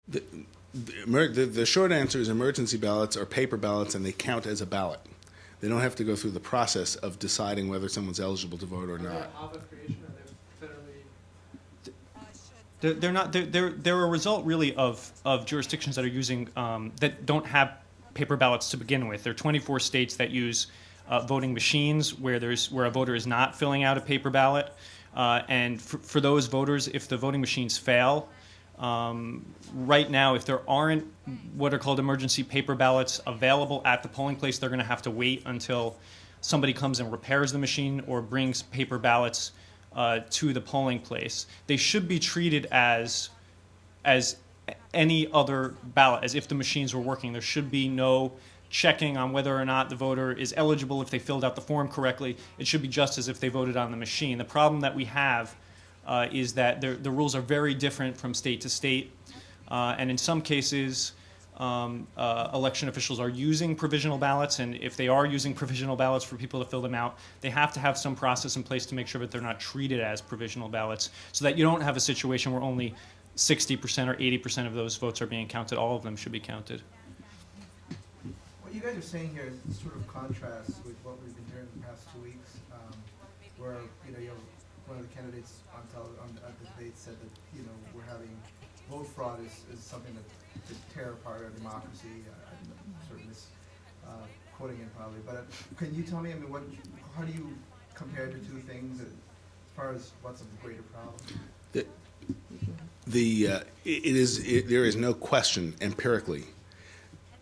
The short answer is emergency ballots are paper ballots, and they count as a ballot. They don't have to go through the process of deciding whether someone's eligible to vote or not. They're not. They're a result really of jurisdictions that are using that don't have paper ballots to begin with. There are 24 states that use voting machines where a voter is not filling out a paper ballot, and for those voters, if the voting machines fail, right now, if there aren't what are called emergency paper ballots available at the polling place, they're going to have to wait until somebody comes and repairs the machine or brings paper ballots to the polling place. They should be treated as any other ballot, as if the machines were working. There should be no checking on whether or not the voter is eligible if they filled out the form correctly. It should be just as if they voted on the machine. The problem that we have is that the rules are very different from state to state, and in some cases, election officials are using provisional ballots, and if they are using provisional ballots for people to fill them out, they have to have some process in place to make sure that they're not treated as provisional ballots, so that you don't have a situation where only 60% or 80% of those votes are being counted. All of them should be counted. What you guys are saying here is sort of contrasts with what we've been hearing the past 2 weeks, where you have one of the candidates on at the debate said that we're having vote fraud is something that could tear apart our democracy. I'm sort of misquoting it probably, but can you tell me? I mean, how do you compare the two things as far as what's a greater problem? There is no question empirically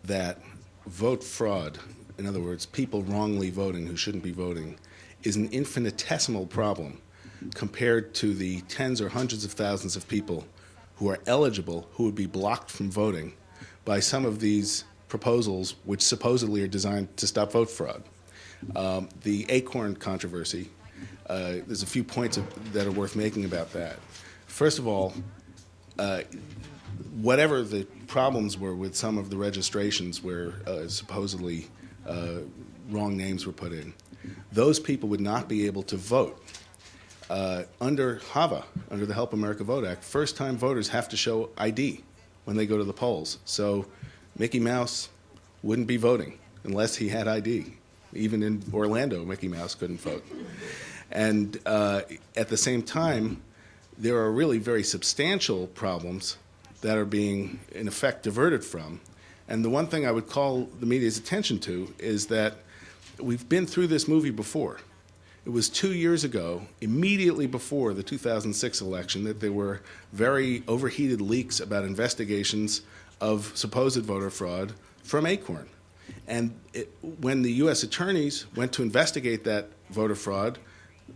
that vote fraud, in other words, people wrongly voting who shouldn't be voting, is an infinitesimal problem compared to the tens or hundreds of thousands of people who are eligible who would be blocked from voting by some of these proposals which supposedly are designed to stop vote fraud. The Acorn controversy, there's a few points that are worth making about that. First of all, whatever the problems were with some of the registrations where supposedly wrong names were put in, those people would not be able to vote. Under HAVA, under the Help America Vote Act, first-time voters have to show ID when they go to the polls. So Mickey Mouse wouldn't be voting unless he had ID. Even in Orlando, Mickey Mouse couldn't vote. And at the same time, there are really very substantial problems that are being, in effect, diverted from. And the one thing I would call the media's attention to is that we've been through this movie before. It was 2 years ago, immediately before the 2006 election, that there were very overheated leaks about investigations of supposed voter fraud from Acorn. And when the U.S. attorneys went to investigate that voter fraud,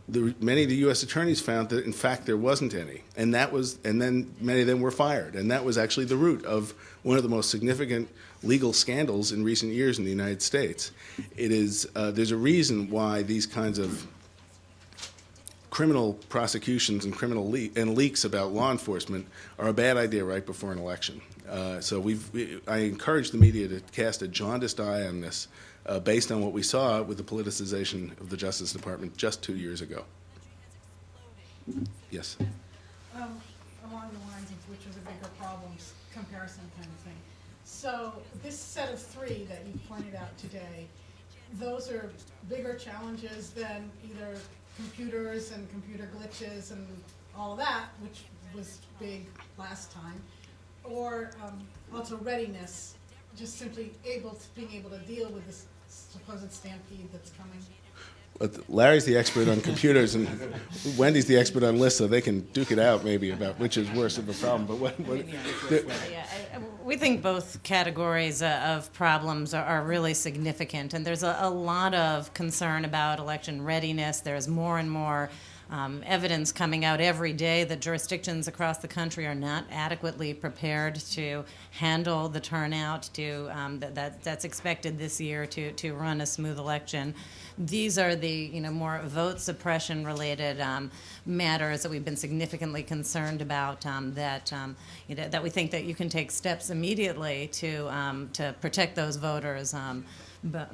many of the U.S. attorneys found that, in fact, there wasn't any. And then many of them were fired. And that was actually the root of one of the most significant legal scandals in recent years in the United States. There's a reason why these kinds of criminal prosecutions and leaks about law enforcement are a bad idea right before an election. So I encourage the media to cast a jaundiced eye on this based on what we saw with the politicization of the Justice Department just 2 years ago. Yes? Along the lines of which are the bigger problems, comparison kind of thing. So this set of three that you pointed out today, those are bigger challenges than either computers and computer glitches and all that, which was big last time, or also readiness, just simply being able to deal with this supposed stampede that's coming. But Larry's the expert on computers, and Wendy's the expert on lists, so they can duke it out maybe about which is worse of a problem. But we think both categories of problems are really significant, and there's a lot of concern about election readiness. There's more and more evidence coming out every day that jurisdictions across the country are not adequately prepared to handle the turnout that's expected this year to run a smooth election. These are the more vote suppression related matters that we've been significantly concerned about. That we think that you can take steps immediately to protect those voters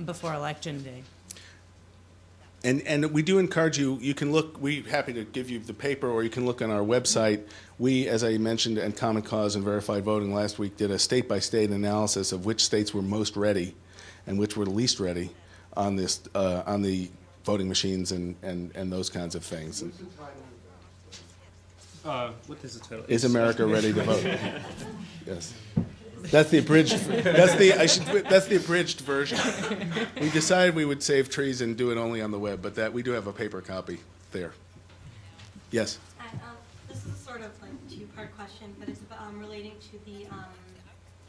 before Election Day. And we do encourage you, you can look, we're happy to give you the paper, or you can look on our website. We, as I mentioned, and Common Cause and Verified Voting last week, did a state-by-state analysis of which states were most ready and which were least ready on this, on the voting machines and those kinds of things. What is the title? Is America ready to vote? Yes. That's the abridged. That's the abridged version. We decided we would save trees and do it only on the web, but that we do have a paper copy there. Yes. Hi, this is a sort of like two-part question, but it's relating to the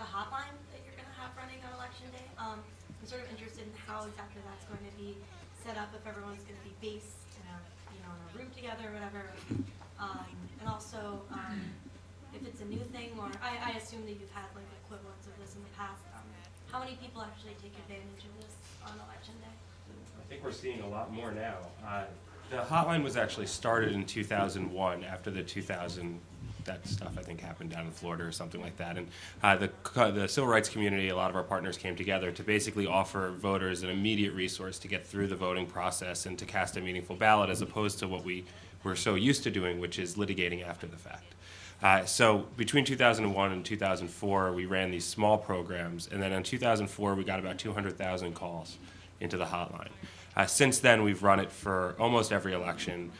hotline that you're going to have running on election day. I'm sort of interested in how exactly that's going to be set up, if everyone's going to be based in in a room together or whatever, and also if it's a new thing, or I assume that you've had like equivalents of this in the past. How many people actually take advantage of this on election day? I think we're seeing a lot more now. The hotline was actually started in 2001 after the 2000, that stuff I think happened down in Florida or something like that. And the civil rights community, a lot of our partners came together to basically offer voters an immediate resource to get through the voting process and to cast a meaningful ballot, as opposed to what we were so used to doing, which is litigating after the fact. So between 2001 and 2004, we ran these small programs, and then in 2004, we got about 200,000 calls into the hotline. Since then, we've run it for almost every election,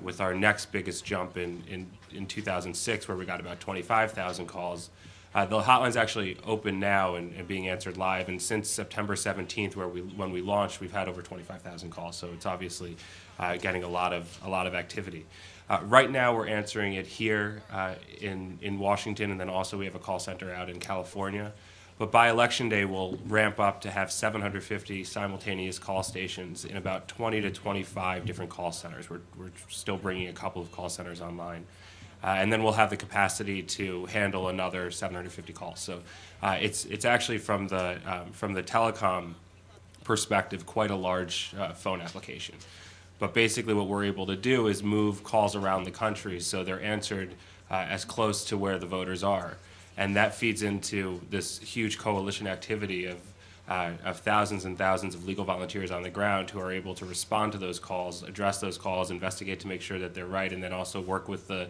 with our next biggest jump in 2006, where we got about 25,000 calls. The hotline's actually open now and being answered live, and since September 17th, when we launched, we've had over 25,000 calls, so it's obviously getting a lot of activity. Right now, we're answering it here in Washington, and then also we have a call center out in California. But by Election Day, we'll ramp up to have 750 simultaneous call stations in about 20 to 25 different call centers. We're still bringing a couple of call centers online. And then we'll have the capacity to handle another 750 calls. So it's actually from the telecom perspective quite a large phone application. But basically what we're able to do is move calls around the country so they're answered as close to where the voters are. And that feeds into this huge coalition activity of thousands and thousands of legal volunteers on the ground who are able to respond to those calls, address those calls, investigate to make sure that they're right, and then also work with the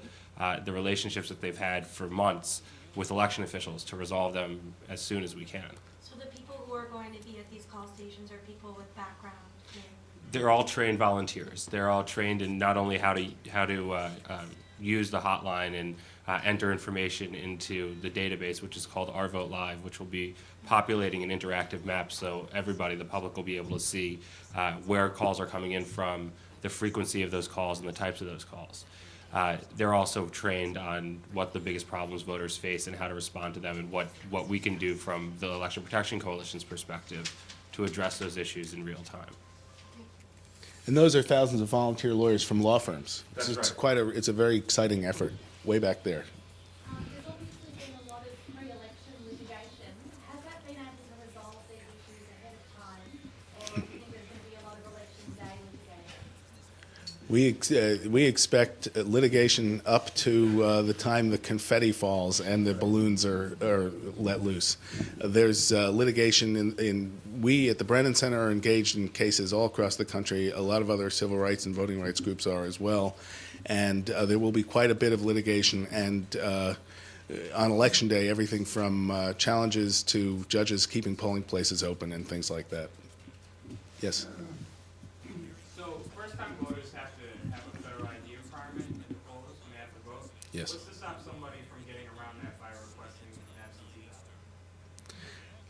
relationships that they've had for months with election officials to resolve them as soon as we can. So the people who are going to be at these call stations are people with background in... They're all trained volunteers. They're all trained in not only how to use the hotline and enter information into the database, which is called Our Vote Live, which will be populating an interactive map so everybody, the public, will be able to see where calls are coming in from, the frequency of those calls, and the types of those calls. They're also trained on what the biggest problems voters face and how to respond to them, and what we can do from the Election Protection Coalition's perspective to address those issues in real time. And those are thousands of volunteer lawyers from law firms. That's It's right. it's a very exciting effort, way back there. There's obviously been a lot of pre-election litigation. Has that been able to resolve these issues ahead of time, or do you think there's going to be a lot of election day litigation? We expect litigation up to the time the confetti falls and the balloons are let loose. There's litigation we at the Brennan Center are engaged in cases all across the country. A lot of other civil rights and voting rights groups are as well. And there will be quite a bit of litigation. And on Election Day, everything from challenges to judges keeping polling places open and things like that. Yes? So first-time voters have to have a federal ID requirement in the polls when they have to vote. Yes. What's to stop somebody from getting around that by requesting an absentee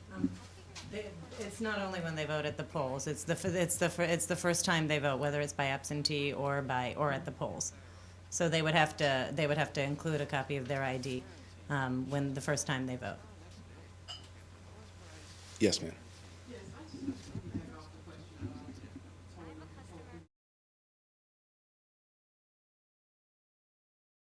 ballot? It's not only when they vote at the polls. It's the first time they vote, whether it's by absentee or at the polls. So they would have to include a copy of their ID when the first time they vote. Yes, ma'am.